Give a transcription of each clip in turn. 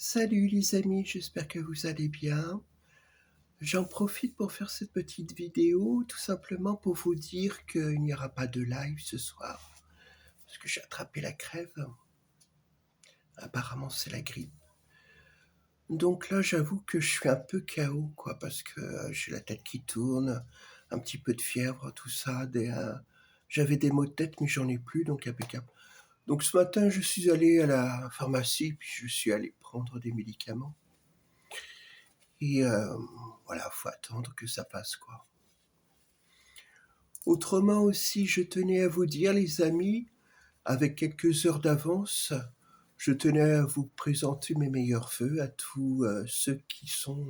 Salut les amis, j'espère que vous allez bien. J'en profite pour faire cette petite vidéo, tout simplement pour vous dire qu'il n'y aura pas de live ce soir, parce que j'ai attrapé la crève. Apparemment c'est la grippe. Donc là j'avoue que je suis un peu KO, quoi, parce que j'ai la tête qui tourne, un petit peu de fièvre, tout ça. J'avais des maux de tête mais j'en ai plus, donc impeccable. Donc ce matin je suis allé à la pharmacie, puis je suis allé prendre des médicaments. Et voilà, faut attendre que ça passe, quoi. Autrement aussi, je tenais à vous dire, les amis, avec quelques heures d'avance, je tenais à vous présenter mes meilleurs vœux à tous ceux qui sont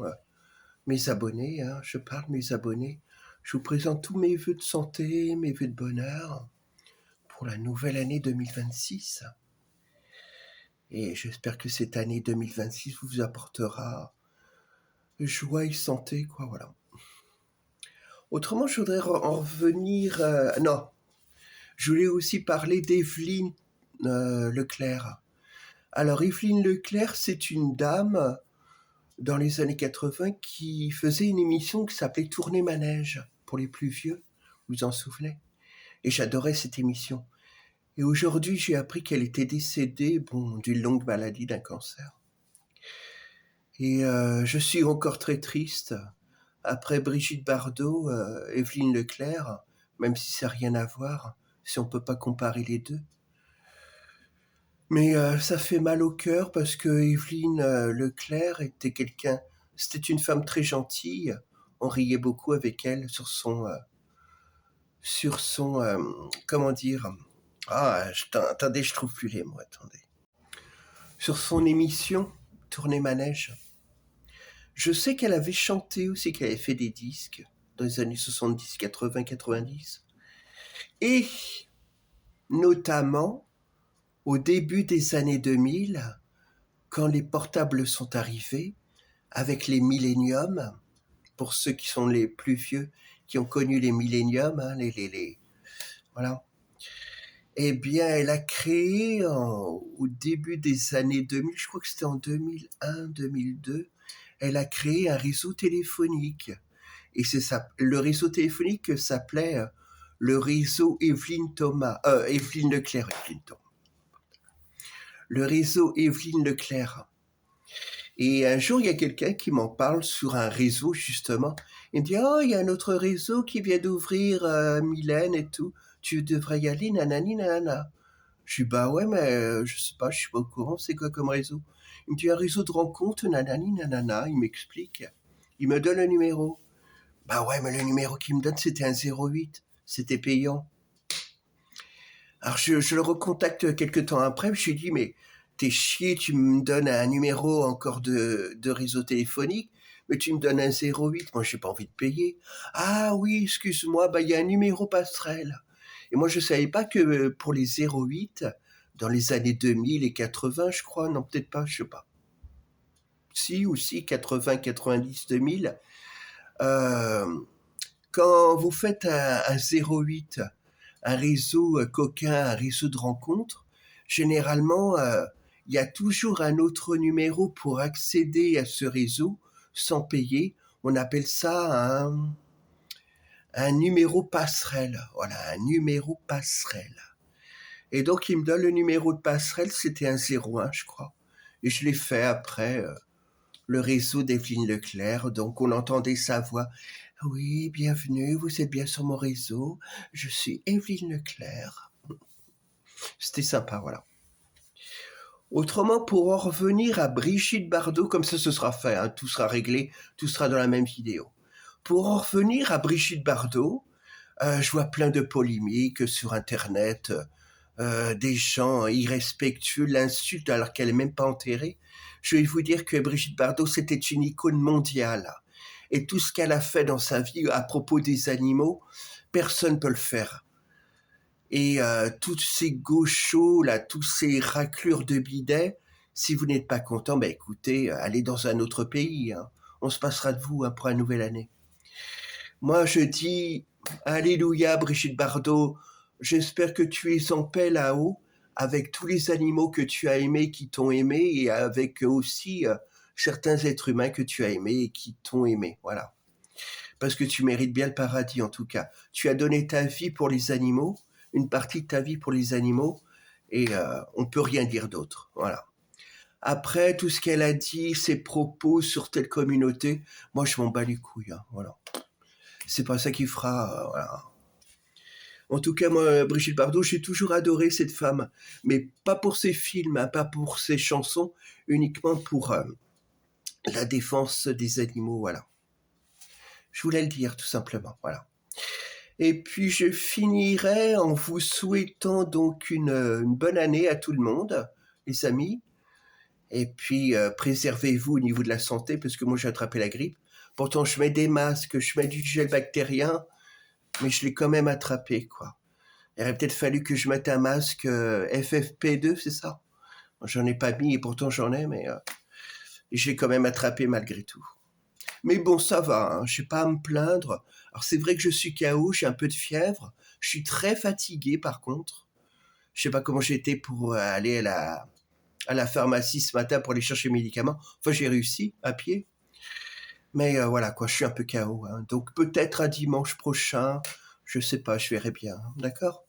mes abonnés, hein. Je parle de mes abonnés. Je vous présente tous mes vœux de santé, mes vœux de bonheur pour la nouvelle année 2026. Et j'espère que cette année 2026 vous apportera joie et santé, quoi, voilà. Autrement, je voudrais en revenir... non, je voulais aussi parler d'Evelyne Leclerc. Alors, Evelyne Leclerc, c'est une dame dans les années 80 qui faisait une émission qui s'appelait Tournée Manège, pour les plus vieux, vous vous en souvenez? Et j'adorais cette émission. Et aujourd'hui, j'ai appris qu'elle était décédée, d'une longue maladie, d'un cancer. Et je suis encore très triste. Après Brigitte Bardot, Evelyne Leclerc, même si ça n'a rien à voir, si on ne peut pas comparer les deux. Mais ça fait mal au cœur parce que Evelyne Leclerc c'était une femme très gentille. On riait beaucoup avec elle comment dire, attendez, je trouve plus les mots, attendez. Sur son émission Tournée Manège. Je sais qu'elle avait chanté aussi, qu'elle avait fait des disques dans les années 70, 80, 90. Et notamment au début des années 2000, quand les portables sont arrivés, avec les milléniums, pour ceux qui sont les plus vieux, qui ont connu les milléniums, hein, voilà. Eh bien, elle a créé au début des années 2000, je crois que c'était en 2001, 2002, elle a créé un réseau téléphonique. Et le réseau téléphonique s'appelait le réseau Evelyne Leclerc. Le réseau Evelyne Leclerc. Et un jour, il y a quelqu'un qui m'en parle sur un réseau, justement. Il me dit, oh, il y a un autre réseau qui vient d'ouvrir, Mylène et tout. Tu devrais y aller, nanani, nanana. Je dis, bah ouais, mais je sais pas, je suis pas au courant, c'est quoi comme réseau? Il me dit, un réseau de rencontres, nanani, nanana. Il m'explique. Il me donne le numéro. Bah ouais, mais le numéro qu'il me donne, c'était un 08. C'était payant. Alors je le recontacte quelques temps après, je lui dis, mais t'es chier, tu me donnes un numéro encore de réseau téléphonique, mais tu me donnes un 08, moi j'ai pas envie de payer. Ah oui, excuse-moi, bah il y a un numéro passerelle. Et moi je savais pas que pour les 08, dans les années 2000 et 80, je crois, non peut-être pas, je sais pas. Si, aussi 80, 90, 2000, quand vous faites un 08, un réseau coquin, un réseau de rencontres, généralement, il y a toujours un autre numéro pour accéder à ce réseau sans payer. On appelle ça un numéro passerelle. Voilà, un numéro passerelle. Et donc, il me donne le numéro de passerelle, c'était un 01, je crois. Et je l'ai fait après le réseau d'Evelyne Leclerc. Donc, on entendait sa voix. Oui, bienvenue, vous êtes bien sur mon réseau. Je suis Evelyne Leclerc. C'était sympa, voilà. Autrement, pour en revenir à Brigitte Bardot, comme ça ce sera fait, hein, tout sera réglé, tout sera dans la même vidéo. Pour en revenir à Brigitte Bardot, je vois plein de polémiques sur Internet, des gens irrespectueux l'insultent alors qu'elle n'est même pas enterrée. Je vais vous dire que Brigitte Bardot, c'était une icône mondiale. Et tout ce qu'elle a fait dans sa vie à propos des animaux, personne ne peut le faire. Et tous ces gauchos, là, tous ces raclures de bidet, si vous n'êtes pas content, bah écoutez, allez dans un autre pays. Hein. On se passera de vous, hein, pour la nouvelle année. Moi, je dis, alléluia, Brigitte Bardot, j'espère que tu es en paix là-haut, avec tous les animaux que tu as aimés, qui t'ont aimé, et avec aussi certains êtres humains que tu as aimés et qui t'ont aimé. Voilà. Parce que tu mérites bien le paradis, en tout cas. Tu as donné ta vie pour les animaux, une partie de ta vie pour les animaux, et on peut rien dire d'autre. Voilà. Après, tout ce qu'elle a dit, ses propos sur telle communauté, moi, je m'en bats les couilles. Hein, voilà. C'est pas ça qui fera... voilà. En tout cas, moi, Brigitte Bardot, j'ai toujours adoré cette femme. Mais pas pour ses films, hein, pas pour ses chansons, uniquement pour la défense des animaux, voilà. Je voulais le dire, tout simplement, voilà. Et puis, je finirai en vous souhaitant donc une bonne année à tout le monde, les amis. Et puis, préservez-vous au niveau de la santé, parce que moi, j'ai attrapé la grippe. Pourtant, je mets des masques, je mets du gel bactérien, mais je l'ai quand même attrapé, quoi. Il aurait peut-être fallu que je mette un masque FFP2, c'est ça? J'en ai pas mis, et pourtant j'en ai, mais j'ai quand même attrapé malgré tout. Mais bon, ça va, hein, je n'ai pas à me plaindre. Alors c'est vrai que je suis KO, j'ai un peu de fièvre, je suis très fatigué par contre. Je sais pas comment j'étais pour aller à la pharmacie ce matin pour aller chercher mes médicaments. Enfin, j'ai réussi à pied. Mais voilà, quoi, je suis un peu KO. Hein. Donc peut-être à dimanche prochain, je sais pas, je verrai bien. D'accord?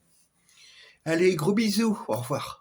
Allez, gros bisous, au revoir.